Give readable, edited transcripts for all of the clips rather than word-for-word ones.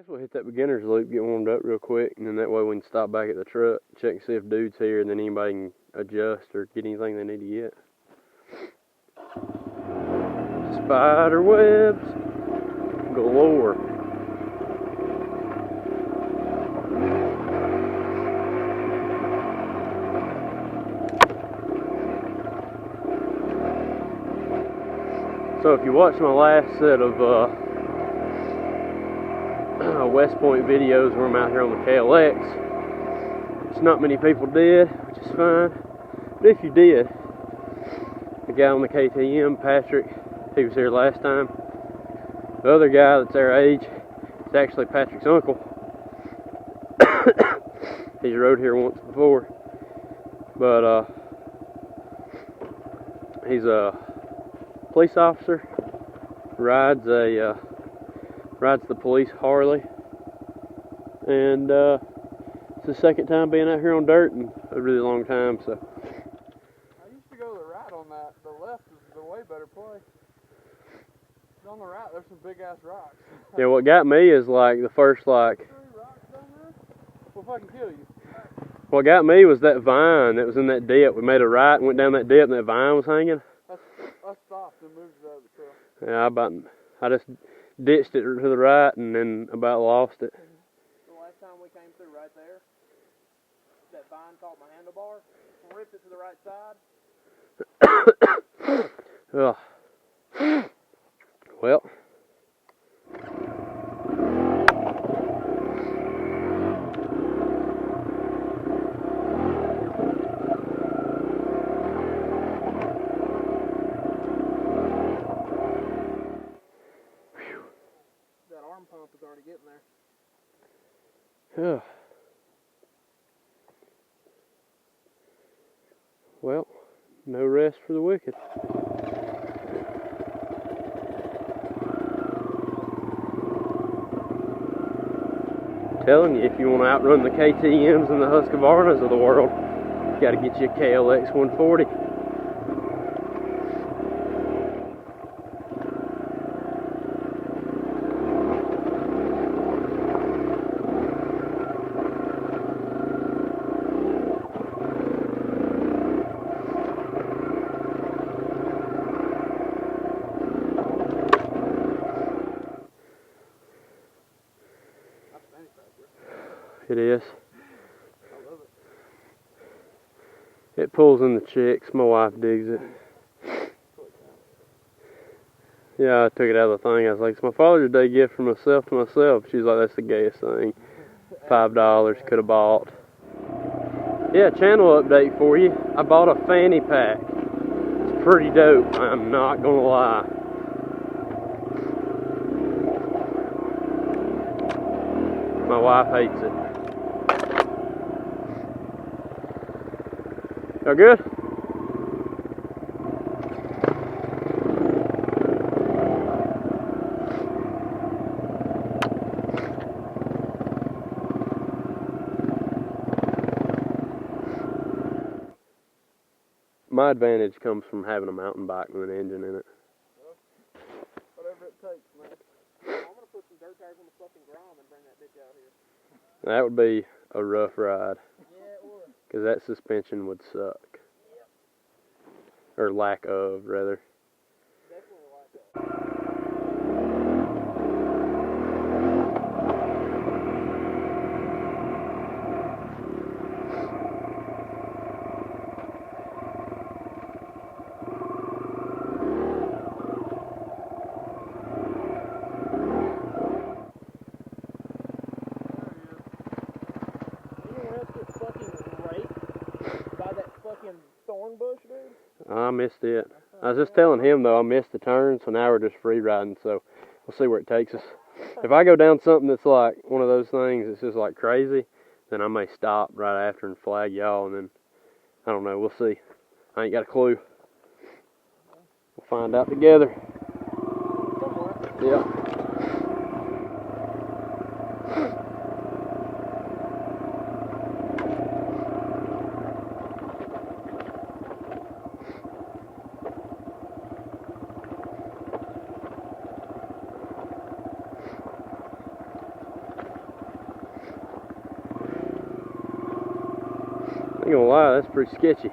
Guess we'll hit that beginner's loop, get warmed up real quick, and then that way we can stop back at the truck, check and see if dude's here, and then anybody can adjust or get anything they need to get. Spider webs galore. So if you watched my last set of West Point videos where I'm out here on the KLX, which not many people did, which is fine. But if you did, the guy on the KTM, Patrick, he was here last time. The other guy that's our age is actually Patrick's uncle. He's rode here once before, but he's a police officer, rides the police Harley, and it's the second time being out here on dirt in a really long time. So I used to go to the right on that. The left is the way better play. On the right, there's some big ass rocks. Yeah, what got me is like the first like. 3 rocks down there? We'll fucking kill you. What got me was that vine that was in that dip. We made a right and went down that dip, and that vine was hanging. I stopped and moved to the other trail. Yeah, I just ditched it to the right and then about lost it. The last time we came through right there, that vine caught my handlebar, ripped it to the right side. Ugh. Well. That arm pump is already getting there. Ugh. Well, no rest for the wicked. Telling you, if you want to outrun the KTMs and the Husqvarnas of the world, you got to get you a KLX 140. It is. I love it. It pulls in the chicks. My wife digs it. Yeah, I took it out of the thing. I was like, it's my Father's Day gift from myself to myself. She's like, that's the gayest thing. $5 could have bought. Yeah, channel update for you. I bought a fanny pack. It's pretty dope. I'm not gonna lie. My wife hates it. Y'all good? My advantage comes from having a mountain bike with an engine in it. Whatever it takes, man. I'm gonna put some dirt tires on the fucking Grom and bring that bitch out here. That would be a rough ride. Yeah, it would. Because that suspension would suck. Yep. Or lack of, rather. Definitely like that. Thorn bush, dude? I missed it. I was just telling him, though, I missed the turn, so now we're just free riding, so we'll see where it takes us. If I go down something that's like one of those things that's just like crazy, then I may stop right after and flag y'all, and then, I don't know, we'll see. I ain't got a clue. We'll find out together. Yeah. ain't gonna lie, that's pretty sketchy.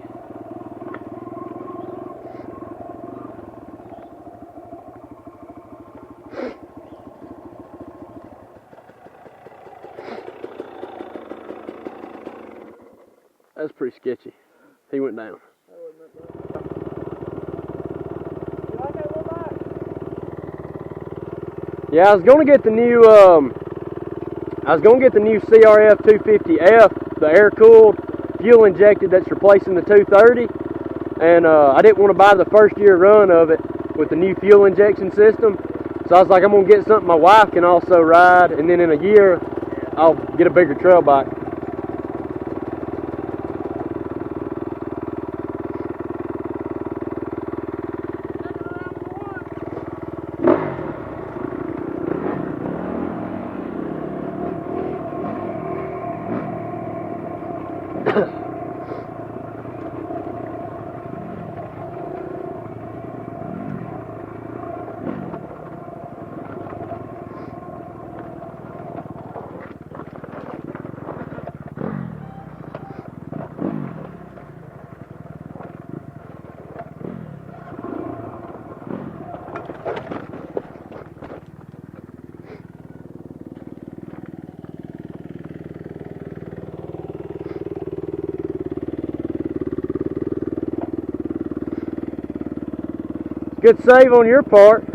That's pretty sketchy. He went down. Yeah, I was gonna get the new CRF 250F, the air cooled, fuel injected that's replacing the 230, and I didn't want to buy the first year run of it with the new fuel injection system. So I was like, I'm gonna get something my wife can also ride, and then in a year I'll get a bigger trail bike. Good save on your part.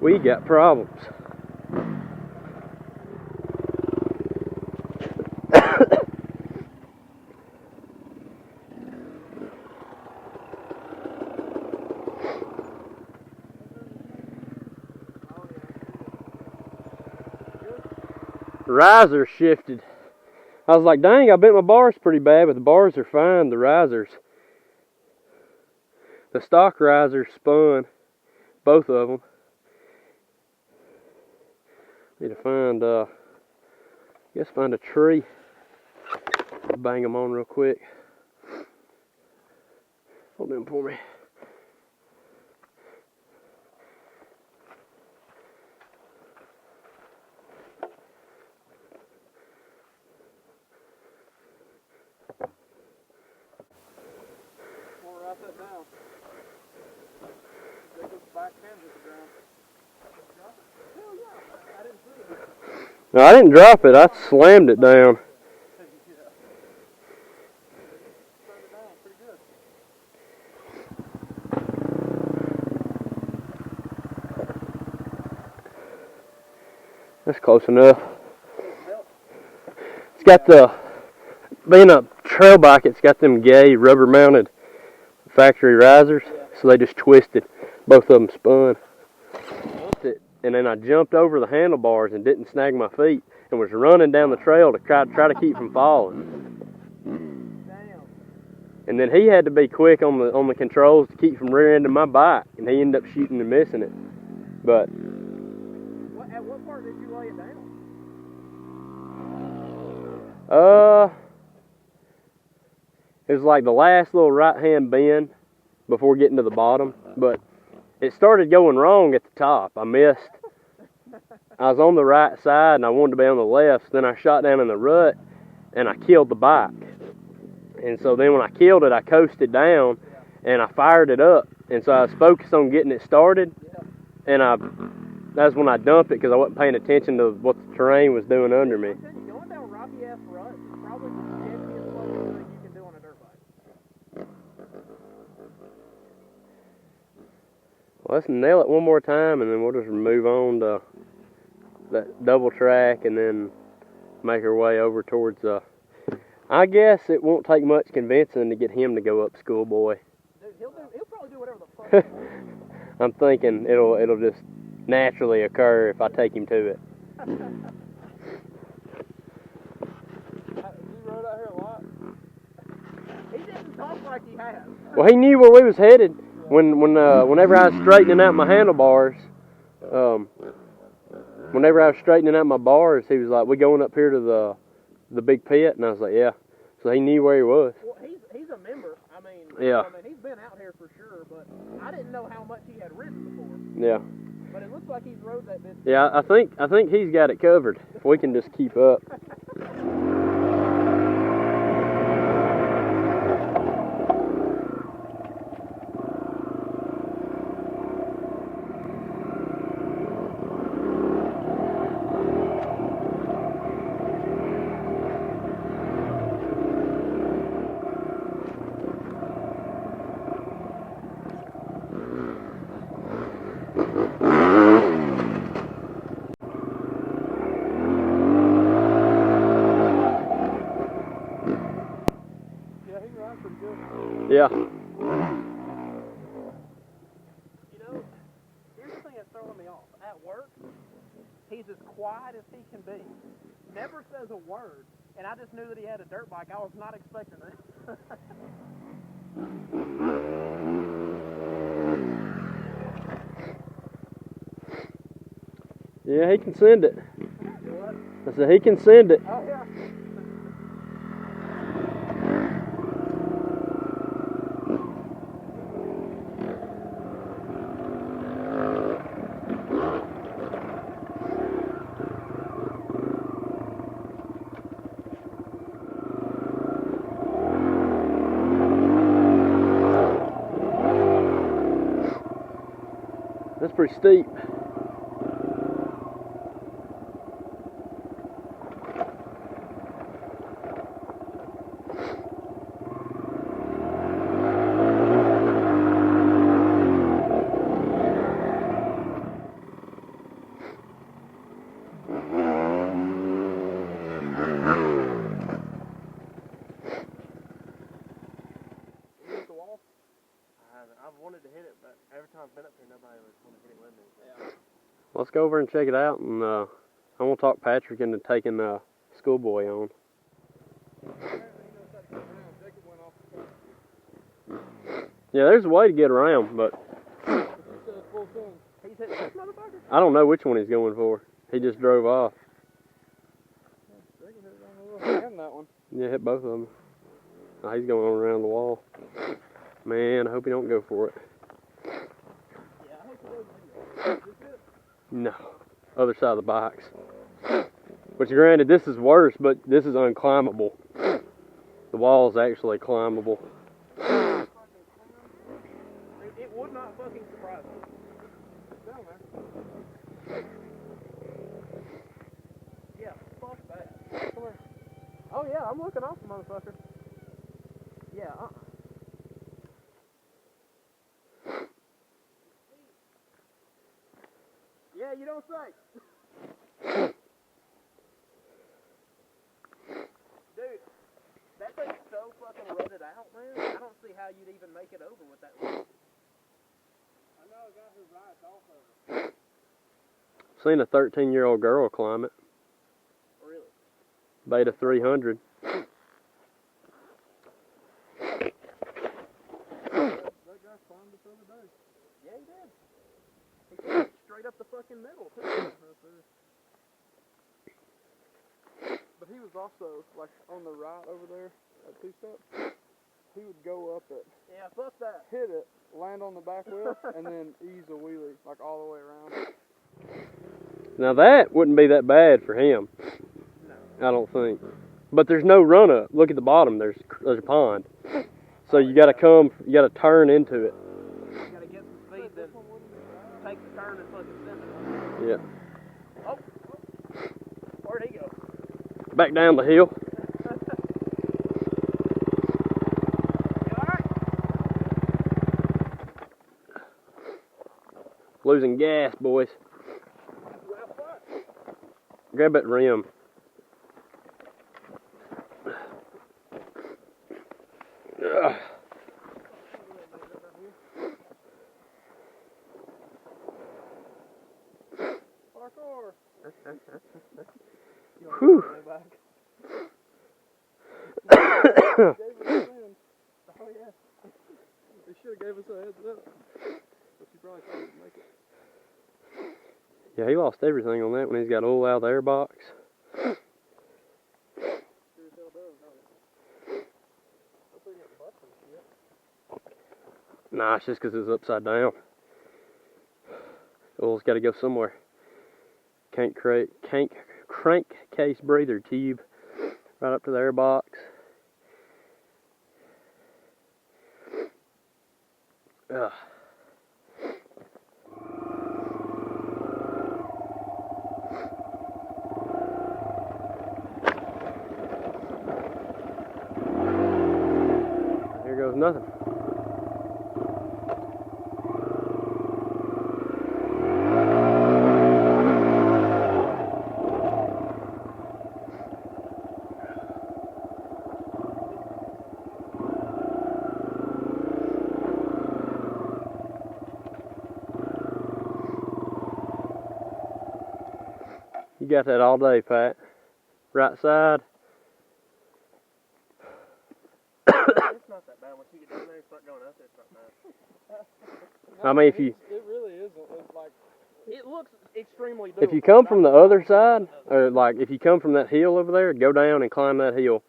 We got problems. Riser shifted. I was like, dang, I bent my bars pretty bad, but the bars are fine. The risers, the stock risers spun, both of them. Need to find, find a tree. Bang them on real quick. Hold them for me. Write that down. Jacob's back hands at the ground. Hell yeah, I didn't see it. No, I didn't drop it. I slammed it down. Turned it down pretty good. That's close enough. It's got the, being a trail bike, it's got them gay rubber mounted factory risers, so they just twisted. Both of them spun. And then I jumped over the handlebars and didn't snag my feet and was running down the trail to try to keep from falling. Damn. And then he had to be quick on the controls to keep from rear-ending my bike, and he ended up shooting and missing it. But at what part did you lay it down? it was like the last little right-hand bend before getting to the bottom, but it started going wrong at the top. I missed. I was on the right side and I wanted to be on the left, so then I shot down in the rut and I killed the bike. And so then when I killed it, I coasted down and I fired it up. And so I was focused on getting it started, and that's when I dumped it because I wasn't paying attention to what the terrain was doing under me. Going down rocky ass rut is probably the sketchiest fucking thing you can do on a dirt bike. Well, let's nail it one more time, and then we'll just move on to that double track, and then make our way over towards. I guess it won't take much convincing to get him to go up Schoolboy. Dude, he'll probably do whatever the fuck he wants. I'm thinking it'll just naturally occur if I take him to it. He rode out here a lot. He didn't talk like he has. Well, he knew where we was headed whenever I was straightening out my handlebars. Whenever I was straightening out my bars, he was like, "We going up here to the big pit?" And I was like, "Yeah." So he knew where he was. Well, he's a member. I mean, Yeah. I mean, he's been out here for sure, but I didn't know how much he had ridden before. Yeah. But it looks like he's rode that bitch. Yeah, I think he's got it covered. If we can just keep up. Yeah, he rides pretty good. Yeah. You know, here's the thing that's throwing me off. At work, he's as quiet as he can be. Never says a word. And I just knew that he had a dirt bike. I was not expecting it. Yeah, he can send it. What? I said he can send it. Oh, yeah. That's pretty steep. I've wanted to hit it, but every time I've been up here, nobody was wanting to hit it with me. Yeah. Let's go over and check it out, and I want to talk Patrick into taking Schoolboy on. Yeah, there's a way to get around, but He's hitting this motherfucker? I don't know which one he's going for. He just drove off. And that one. Yeah, hit both of them. Oh, he's going on around the wall. Man, I hope he don't go for it. Yeah, I hope it does. No, other side of the box. Which, granted, this is worse, but this is unclimbable. The wall is actually climbable. It would not fucking surprise me. Down there. Yeah, fuck that. Come here. Oh yeah, I'm looking off the motherfucker. Yeah, Yeah, you don't say. Dude, that thing's so fucking rutted out, man. I don't see how you'd even make it over with that one. I know a guy who rides off of it. Seen a 13-year-old girl climb it. Really? Beta 300. That guy climbed it the other day. Yeah, he did. He climbed straight up the fucking middle, too. Right there. But he was also, like, on the right over there at 2-step. He would go up it, Yeah, fuck that. hit it, land on the back wheel, and then ease a wheelie, like, all the way around. Now that wouldn't be that bad for him. No. I don't think. But there's no run up. Look at the bottom. There's a pond. So you got to turn into it. You gotta get some speed, then take the turn and fucking send it. Yeah. Oh. Where'd he go? Back down the hill. You alright? Losing gas, boys. Well, fuck. Grab that rim. Ugh. Parkour! Whew. Back. Gave us a hand. Oh, yeah. He should have gave us a heads up. But you probably couldn't make it. Yeah, he lost everything on that when he's got oil out of the airbox. Sure as hell does, huh? Hopefully he didn't bust Nah, it's just because it's upside down. Oil's got to go somewhere. Crankcase breather tube right up to the air box. Ugh. Here goes nothing. You got that all day, Pat. Right side. It's not that bad. Once you get down there and start going up, it's not bad. I mean, if you It really isn't. It's like It looks extremely doable. if you come from the other side, or like if you come from that hill over there, go down and climb that hill,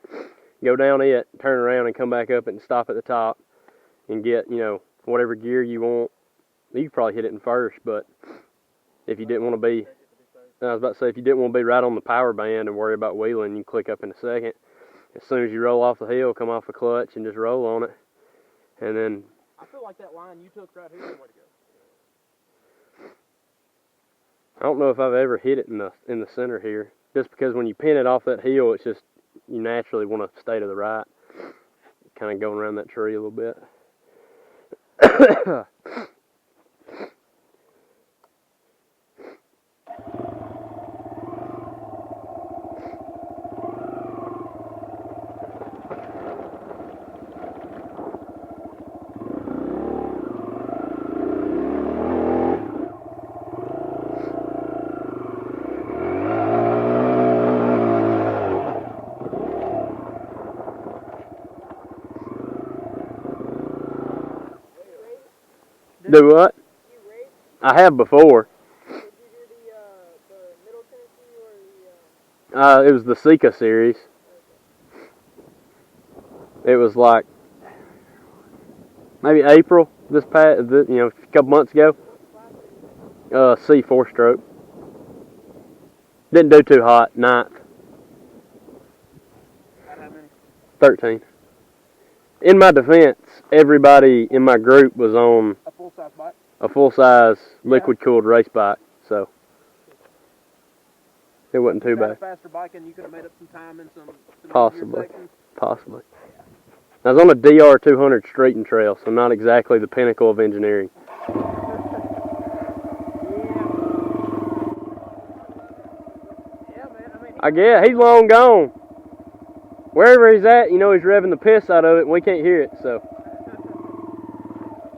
go down it, turn around and come back up and stop at the top, and get whatever gear you want. You could probably hit it in first, but if you didn't want to be, I was about to say, if you didn't want to be right on the power band and worry about wheeling, you can click up in a second. As soon as you roll off the hill, come off the clutch and just roll on it, and then. I feel like that line you took right here is the way to go. I don't know if I've ever hit it in the center here. Just because when you pin it off that hill, it's just you naturally want to stay to the right, kind of going around that tree a little bit. Do what? You race? I have before. Did you do the Middle Tennessee or the? It was the Sika series. It was like maybe April this past, a couple months ago. C 4-stroke. Didn't do too hot. 9th. How many? 13. In my defense, everybody in my group was on A full-size bike? a full-size liquid-cooled race bike, so it wasn't too If you had bad. a faster bike and you could have made up some time in some Possibly. easier sections. Possibly. I was on a DR 200 street and trail, so not exactly the pinnacle of engineering. Yeah, man. I mean, I guess he's long gone. Wherever he's at, he's revving the piss out of it, and we can't hear it, so.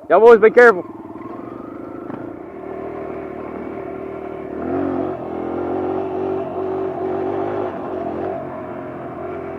Y'all boys be careful.